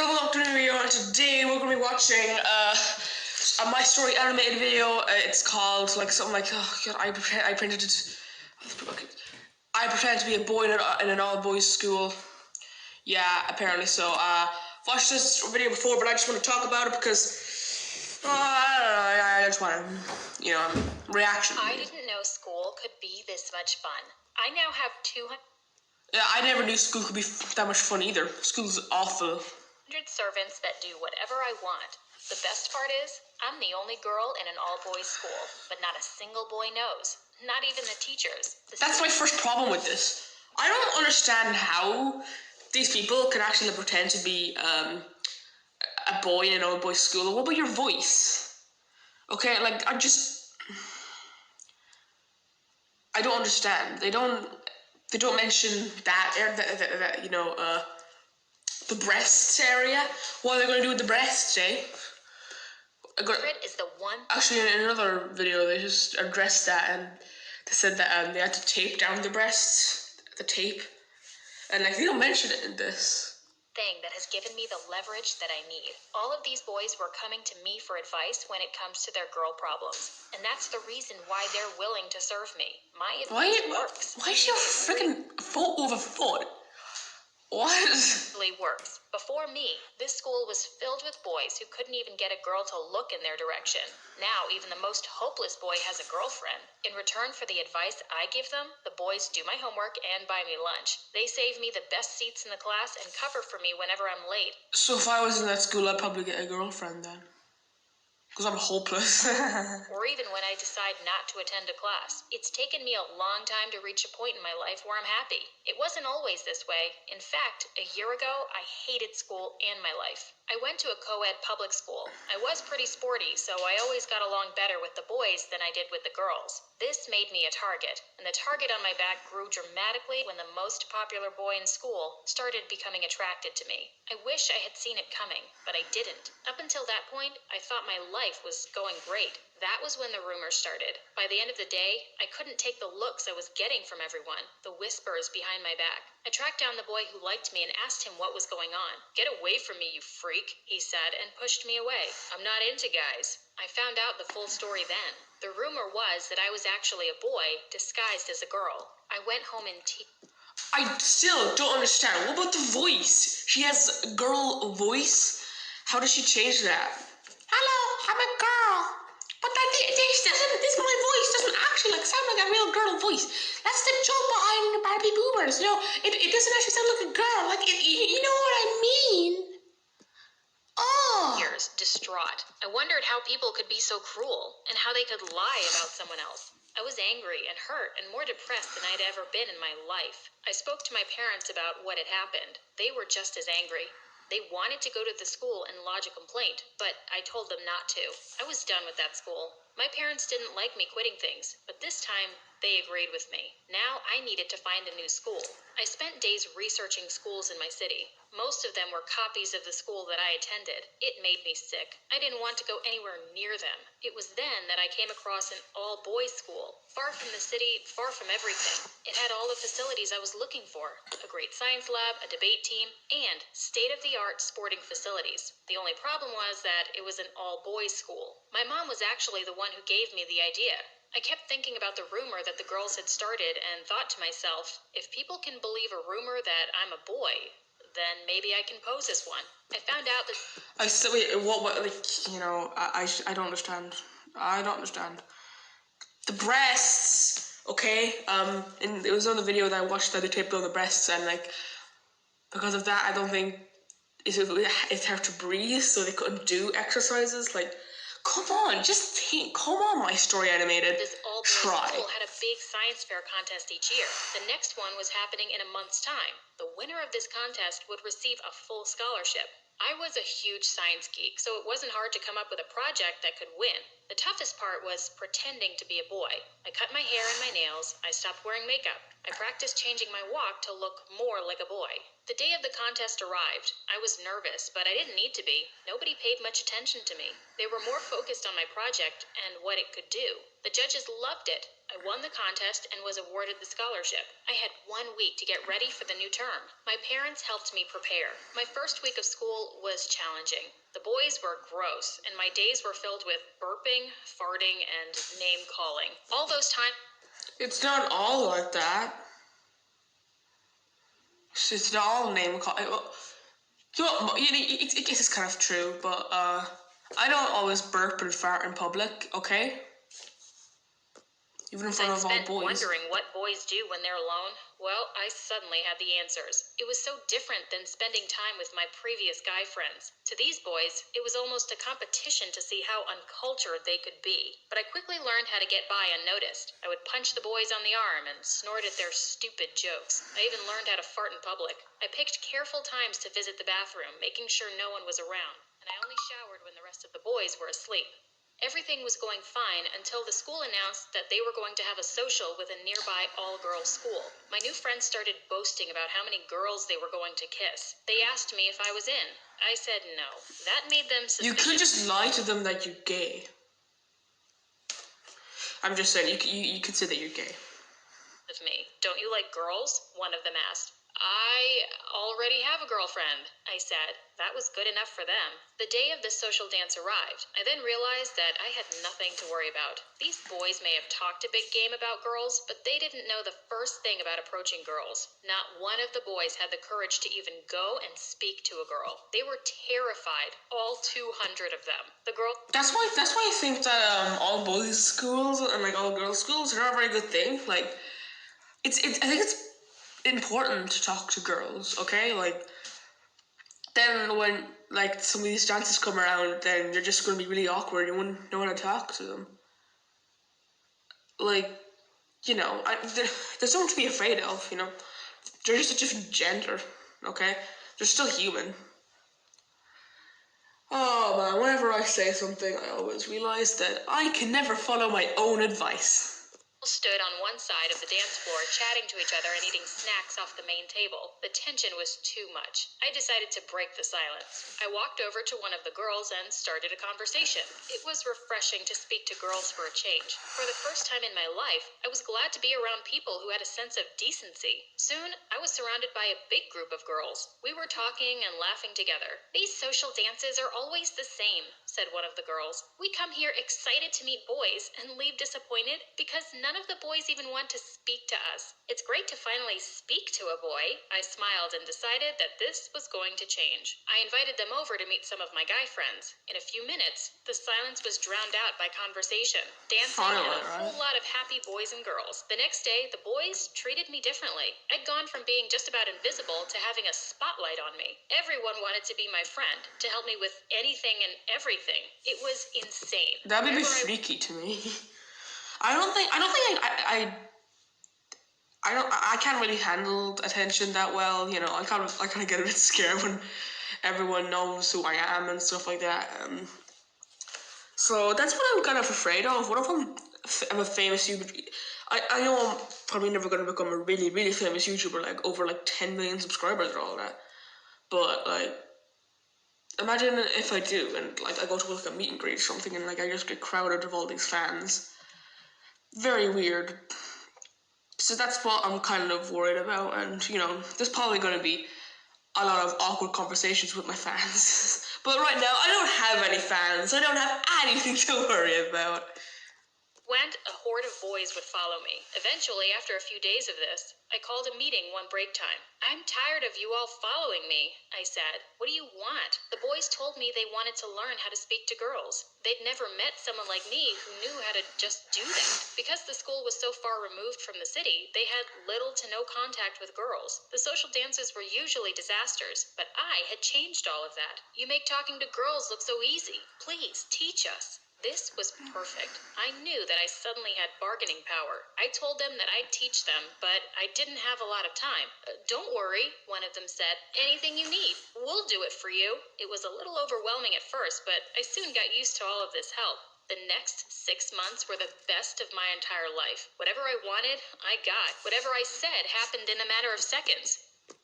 welcome to the video, and today we're going to be watching a My Story animated video. It's called like something like, oh god, I printed it. Okay. I pretend to be a boy in an all-boys school. Yeah, apparently so. Watched this video before, but I just want to talk about it because I don't know. I just want to, reaction. I didn't know school could be this much fun. I now have 200 Yeah, I never knew school could be that much fun either. School's awful. servants that do whatever I want. The best part is, I'm the only girl in an all-boys school, but not a single boy knows. Not even the teachers. That's my first problem with this. I don't understand how these people can actually pretend to be a boy in an all-boys school. What about your voice? Okay, like, I don't understand. They don't mention that the breasts area. What are they going to do with the breasts, eh? Is the one. Actually, in another video, they just addressed that, and they said that they had to tape down the breasts, the tape, and like they don't mention it in this thing that has given me the leverage that I need. All of these boys were coming to me for advice when it comes to their girl problems, and that's the reason why they're willing to serve me. My advice works. Why is your freaking foot over foot? What? Really works. Before me, this school was filled with boys who couldn't even get a girl to look in their direction. Now, even the most hopeless boy has a girlfriend. In return for the advice I give them, the boys do my homework and buy me lunch. They save me the best seats in the class and cover for me whenever I'm late. So if I was in that school, I'd probably get a girlfriend then. Because I'm hopeless. Or even when I decide not to attend a class. It's taken me a long time to reach a point in my life where I'm happy. It wasn't always this way. In fact, a year ago, I hated school and my life. I went to a co-ed public school. I was pretty sporty, so I always got along better with the boys than I did with the girls. This made me a target, and the target on my back grew dramatically when the most popular boy in school started becoming attracted to me. I wish I had seen it coming, but I didn't. Up until that point, I thought my life was going great. That was when the rumors started. By the end of the day, I couldn't take the looks I was getting from everyone, the whispers behind my back. I tracked down the boy who liked me and asked him what was going on. "Get away from me, you freak," he said, and pushed me away. "I'm not into guys." I found out the full story then. The rumor was that I was actually a boy disguised as a girl. I went home and I still don't understand. What about the voice? She has a girl voice. How does she change that? Hello, I'm a girl. But this my voice doesn't actually sound like a real girl voice. That's the joke behind the Barbie boomers. It doesn't actually sound like a girl. You know what I mean? Oh. Years distraught. I wondered how people could be so cruel and how they could lie about someone else. I was angry and hurt and more depressed than I'd ever been in my life. I spoke to my parents about what had happened. They were just as angry. They wanted to go to the school and lodge a complaint, but I told them not to. I was done with that school. My parents didn't like me quitting things, but this time they agreed with me. Now I needed to find a new school. I spent days researching schools in my city. Most of them were copies of the school that I attended. It made me sick. I didn't want to go anywhere near them. It was then that I came across an all-boys school, far from the city, far from everything. It had all the facilities I was looking for. A great science lab, a debate team, and state-of-the-art sporting facilities. The only problem was that it was an all-boys school. My mom was actually the one who gave me the idea. I kept thinking about the rumor that the girls had started and thought to myself, if people can believe a rumor that I'm a boy, then maybe I can pose as one. I found out that... I don't understand. I don't understand. The breasts, okay? And it was on the video that I watched that they taped on the breasts, and because of that, I don't think it's hard to breathe, so they couldn't do exercises. Come on, just think. Come on, My Story Animated. This all-boys school had a big science fair contest each year. The next one was happening in a month's time. The winner of this contest would receive a full scholarship. I was a huge science geek, so it wasn't hard to come up with a project that could win. The toughest part was pretending to be a boy. I cut my hair and my nails. I stopped wearing makeup. I practiced changing my walk to look more like a boy. The day of the contest arrived. I was nervous, but I didn't need to be. Nobody paid much attention to me. They were more focused on my project and what it could do. The judges loved it. I won the contest and was awarded the scholarship. I had 1 week to get ready for the new term. My parents helped me prepare. My first week of school was challenging. The boys were gross, and my days were filled with burping, farting, and name-calling. All those times... It's not all like that. It's not all name call. I guess it's kind of true, but I don't always burp and fart in public, okay? Even in front of all spent boys. wondering what boys do when they're alone. Well, I suddenly had the answers. It was so different than spending time with my previous guy friends. To these boys, it was almost a competition to see how uncultured they could be. But I quickly learned how to get by unnoticed. I would punch the boys on the arm and snort at their stupid jokes. I even learned how to fart in public. I picked careful times to visit the bathroom, making sure no one was around. And I only showered when the rest of the boys were asleep. Everything was going fine until the school announced that they were going to have a social with a nearby all-girls school. My new friends started boasting about how many girls they were going to kiss. They asked me if I was in. I said no. That made them suspicious. You could just lie to them that you're gay. I'm just saying, you could say that you're gay. Of me. Don't you like girls? One of them asked. I already have a girlfriend, I said. That was good enough for them. The day of the social dance arrived. I then realized that I had nothing to worry about. These boys may have talked a big game about girls, but they didn't know the first thing about approaching girls. Not one of the boys had the courage to even go and speak to a girl. They were terrified, all 200 of them. The girl... That's why I think that all boys schools and like all girls schools are not a very good thing. Like, I think it's important to talk to girls, okay? Like, then when like some of these dances come around, then you're just going to be really awkward. You wouldn't know how to talk to them. Like, you know, there's something to be afraid of. You know, they're just a different gender, okay? They're still human. Oh man, whenever I say something, I always realize that I can never follow my own advice. Stood on one side of the dance floor chatting to each other and eating snacks off the main table. The tension was too much. I decided to break the silence. I walked over to one of the girls and started a conversation. It was refreshing to speak to girls for a change. For the first time in my life, I was glad to be around people who had a sense of decency. Soon, I was surrounded by a big group of girls. We were talking and laughing together. These social dances are always the same, said one of the girls. We come here excited to meet boys and leave disappointed because none of the boys even want to speak to us. It's great to finally speak to a boy. I smiled and decided that this was going to change. I invited them over to meet some of my guy friends. In a few minutes, the silence was drowned out by conversation, dancing, and a whole lot of happy boys and girls. The next day, the boys treated me differently. I'd gone from being just about invisible to having a spotlight on me. Everyone wanted to be my friend, to help me with anything and everything. It was insane. That'd be freaky to me. I can't really handle attention that well. You know, I kind of get a bit scared when everyone knows who I am and stuff like that. So that's what I'm kind of afraid of. What if I'm a famous YouTuber? I know I'm probably never going to become a really, really famous YouTuber, like over like 10 million subscribers or all that. But like, imagine if I do, and like I go to like a meet and greet or something, and like I just get crowded of all these fans. Very weird. So that's what I'm kind of worried about, and you know, there's probably going to be a lot of awkward conversations with my fans. But right now, I don't have any fans. I don't have anything to worry about. Went, a horde of boys would follow me. Eventually, after a few days of this, I called a meeting one break time. I'm tired of you all following me, I said. What do you want? The boys told me they wanted to learn how to speak to girls. They'd never met someone like me who knew how to just do that. Because the school was so far removed from the city, they had little to no contact with girls. The social dances were usually disasters, but I had changed all of that. You make talking to girls look so easy. Please, teach us. This was perfect. I knew that I suddenly had bargaining power. I told them that I'd teach them, but I didn't have a lot of time. Don't worry, one of them said. Anything you need, we'll do it for you. It was a little overwhelming at first, but I soon got used to all of this help. The next 6 months were the best of my entire life. Whatever I wanted, I got. Whatever I said happened in a matter of seconds.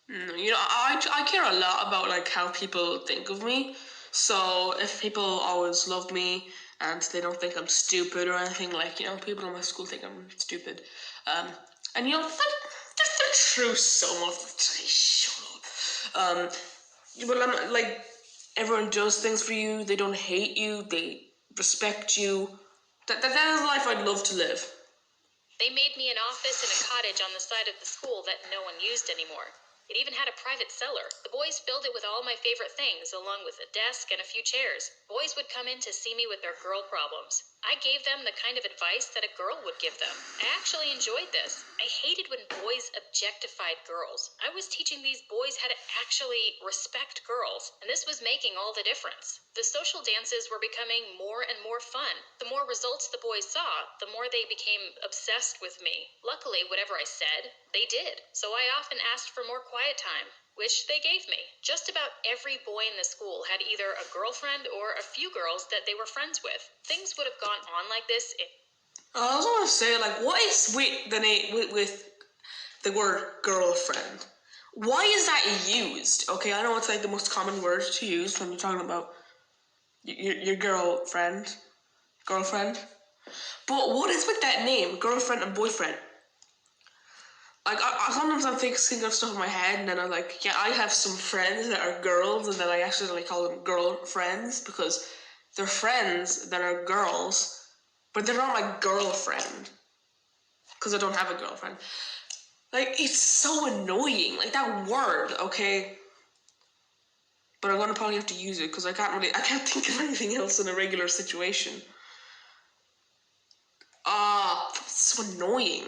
I care a lot about like how people think of me. So if people always love me and they don't think I'm stupid or anything, like people in my school think I'm stupid, and they're true some of the time. Shut up. But I'm like everyone does things for you. They don't hate you. They respect you. That is the life I'd love to live. They made me an office in a cottage on the side of the school that no one used anymore. It even had a private cellar. The boys filled it with all my favorite things, along with a desk and a few chairs. Boys would come in to see me with their girl problems. I gave them the kind of advice that a girl would give them. I actually enjoyed this. I hated when boys objectified girls. I was teaching these boys how to actually respect girls, and this was making all the difference. The social dances were becoming more and more fun. The more results the boys saw, the more they became obsessed with me. Luckily, whatever I said, they did. So I often asked for more quiet time, which they gave me. Just about every boy in the school had either a girlfriend or a few girls that they were friends with. Things would have gone on like this if... I was want to say, like, what is with the name with the word girlfriend? Why is that used? Okay, I know it's like the most common word to use when you're talking about your girlfriend, but what is with that name, girlfriend and boyfriend? Like, sometimes I'm thinking of stuff in my head, and then I'm like, yeah, I have some friends that are girls, and then I accidentally call them girlfriends because they're friends that are girls, but they're not my girlfriend because I don't have a girlfriend. Like, it's so annoying, like that word, okay? But I'm gonna probably have to use it because I can't think of anything else in a regular situation. It's so annoying.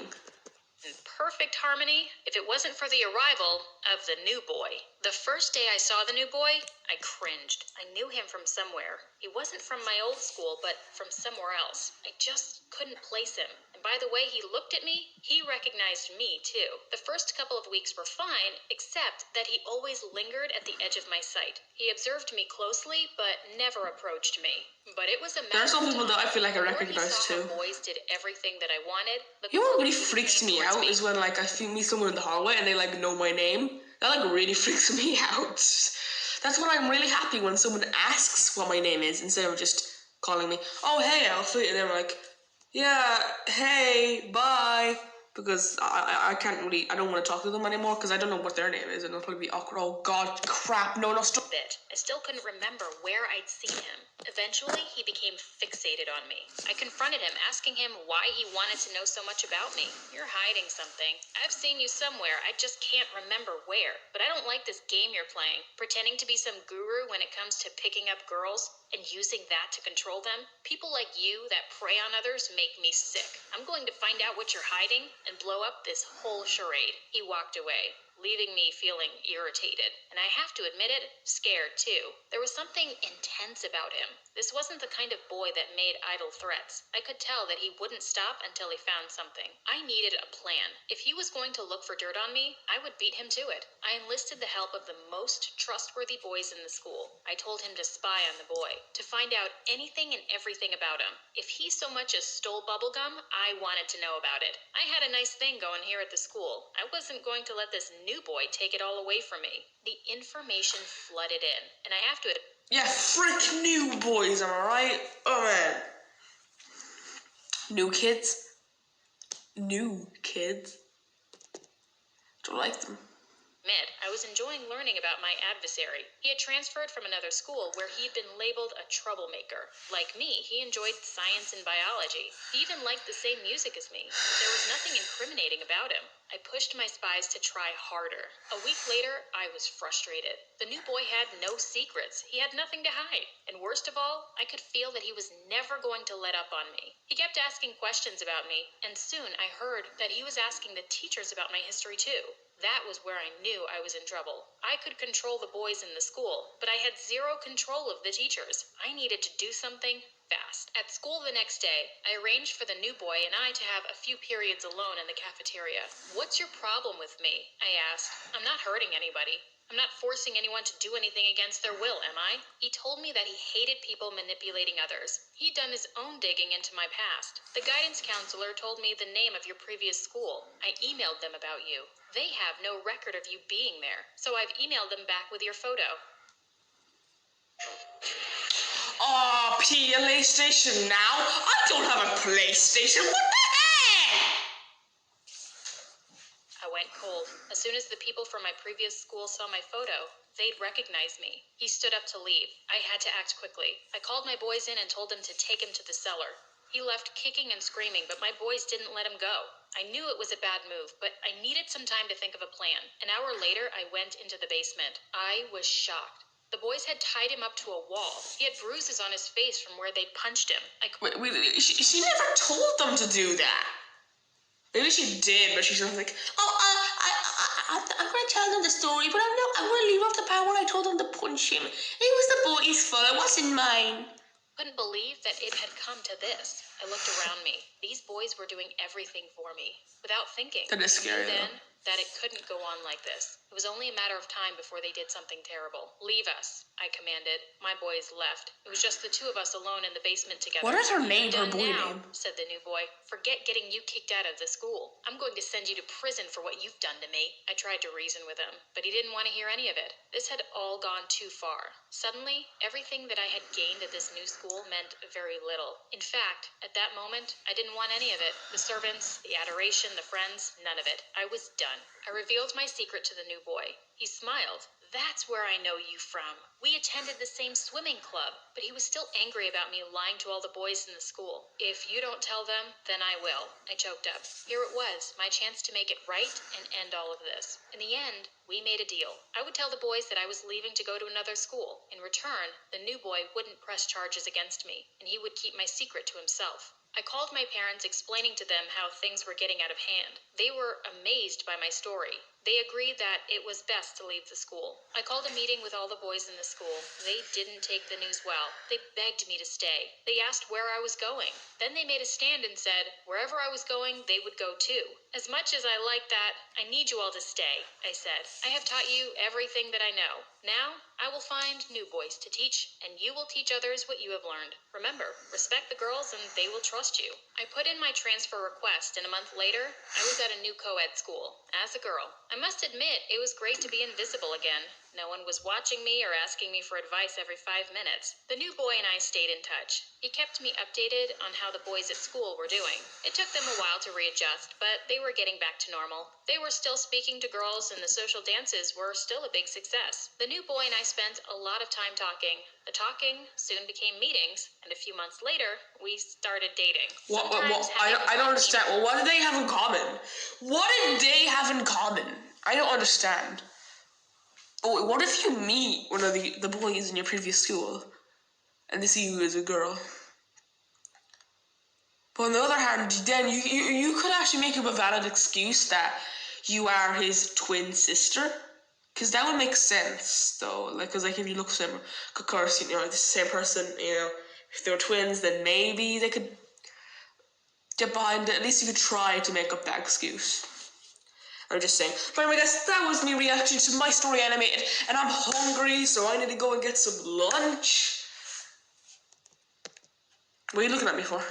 in perfect harmony if it wasn't for the arrival of the new boy. The first day I saw the new boy, I cringed. I knew him from somewhere. He wasn't from my old school, but from somewhere else. I just couldn't place him. And by the way he looked at me, he recognized me too. The first couple of weeks were fine, except that he always lingered at the edge of my sight. He observed me closely, but never approached me. But it was a matter There are some of people that I feel like I time. The more he recognize saw too. how boys did everything that I wanted, the You know what really closer he freaks came me towards out is when like I meet someone in the hallway and they like know my name. That like really freaks me out. That's when I'm really happy when someone asks what my name is instead of just calling me, oh hey Alfie, and they're like, yeah, hey, bye. Because I can't really, I don't want to talk to them anymore because I don't know what their name is and it'll probably be awkward. Oh god, crap, no, stop. bit. I still couldn't remember where I'd seen him. Eventually, he became fixated on me. I confronted him, asking him why he wanted to know so much about me. You're hiding something. I've seen you somewhere, I just can't remember where. But I don't like this game you're playing, pretending to be some guru when it comes to picking up girls and using that to control them. People like you that prey on others make me sick. I'm going to find out what you're hiding and blow up this whole charade. He walked away, leaving me feeling irritated. And I have to admit it, scared too. There was something intense about him. This wasn't the kind of boy that made idle threats. I could tell that he wouldn't stop until he found something. I needed a plan. If he was going to look for dirt on me, I would beat him to it. I enlisted the help of the most trustworthy boys in the school. I told him to spy on the boy, to find out anything and everything about him. If he so much as stole bubblegum, I wanted to know about it. I had a nice thing going here at the school. I wasn't going to let this new boy take it all away from me. The information flooded in, and I have to... Yeah, frick new boys, am I right? Oh man. New kids? New kids? Don't like them. admit, I was enjoying learning about my adversary. He had transferred from another school where he'd been labeled a troublemaker. Like me, he enjoyed science and biology. He even liked the same music as me. There was nothing incriminating about him. I pushed my spies to try harder. A week later, I was frustrated. The new boy had no secrets. He had nothing to hide. And worst of all, I could feel that he was never going to let up on me. He kept asking questions about me, and soon I heard that he was asking the teachers about my history too. That was where I knew I was in trouble. I could control the boys in the school, but I had zero control of the teachers. I needed to do something fast. At school the next day, I arranged for the new boy and I to have a few periods alone in the cafeteria. "What's your problem with me?" I asked. "I'm not hurting anybody." I'm not forcing anyone to do anything against their will, am I? He told me that he hated people manipulating others. He'd done his own digging into my past. The guidance counselor told me the name of your previous school. I emailed them about you. They have no record of you being there, so I've emailed them back with your photo. Oh, PlayStation now? I don't have a PlayStation. What the heck? I went cold. As soon as the people from my previous school saw my photo, they'd recognize me. He stood up to leave. I had to act quickly. I called my boys in and told them to take him to the cellar. He left kicking and screaming, but my boys didn't let him go. I knew it was a bad move, but I needed some time to think of a plan. An hour later, I went into the basement. I was shocked. The boys had tied him up to a wall. He had bruises on his face from where they'd punched him. Wait, she never told them to do that. Maybe she did, but she's sort of like, I'm going to tell them the story, but I'm going to leave off the part where I told them to punch him. It was the boy's fault, it wasn't mine. Couldn't believe that it had come to this. I looked around me. These boys were doing everything for me, without thinking. That is scary, I knew then though. that it couldn't go on like this. It was only a matter of time before they did something terrible. Leave us, I commanded. My boys left. It was just the two of us alone in the basement together. What is her name, her "Done boy now," name? said the new boy. "Forget getting you kicked out of the school. I'm going to send you to prison for what you've done to me." I tried to reason with him, but he didn't want to hear any of it. This had all gone too far. Suddenly, everything that I had gained at this new school meant very little. In fact, at that moment, I didn't want any of it. The servants, the adoration, the friends, none of it. I was done. I revealed my secret to the new boy. He smiled. "That's where I know you from. We attended the same swimming club." But he was still angry about me lying to all the boys in the school. "If you don't tell them, then I will." I choked up. Here it was, my chance to make it right and end all of this. In the end, we made a deal. I would tell the boys that I was leaving to go to another school. In return, the new boy wouldn't press charges against me, and he would keep my secret to himself. I called my parents, explaining to them how things were getting out of hand. They were amazed by my story. They agreed that it was best to leave the school. I called a meeting with all the boys in the school. They didn't take the news well. They begged me to stay. They asked where I was going. Then they made a stand and said, wherever I was going, they would go too. As much as I like that, I need you all to stay, I said. I have taught you everything that I know. Now, I will find new boys to teach, and you will teach others what you have learned. Remember, respect the girls and they will trust you. I put in my transfer request, and a month later, I was at a new co-ed school, as a girl. I must admit, it was great to be invisible again. No one was watching me or asking me for advice every 5 minutes. The new boy and I stayed in touch. He kept me updated on how the boys at school were doing. It took them a while to readjust, but they were getting back to normal. They were still speaking to girls, and the social dances were still a big success. The new boy and I spent a lot of time talking. The talking soon became meetings, and a few months later, we started dating. I don't understand. Well, what did they have in common? What did they have in common? I don't understand. Oh, what if you meet one of the boys in your previous school and they see you as a girl? But on the other hand, then you could actually make up a valid excuse that you are his twin sister. Because that would make sense, though. Because if you look similar, of course, it's the same person, if they were twins, then maybe they could get behind it. At least you could try to make up that excuse. I'm just saying. But anyway, guys, that was me reacting to My Story Animated, and I'm hungry, so I need to go and get some lunch. What are you looking at me for?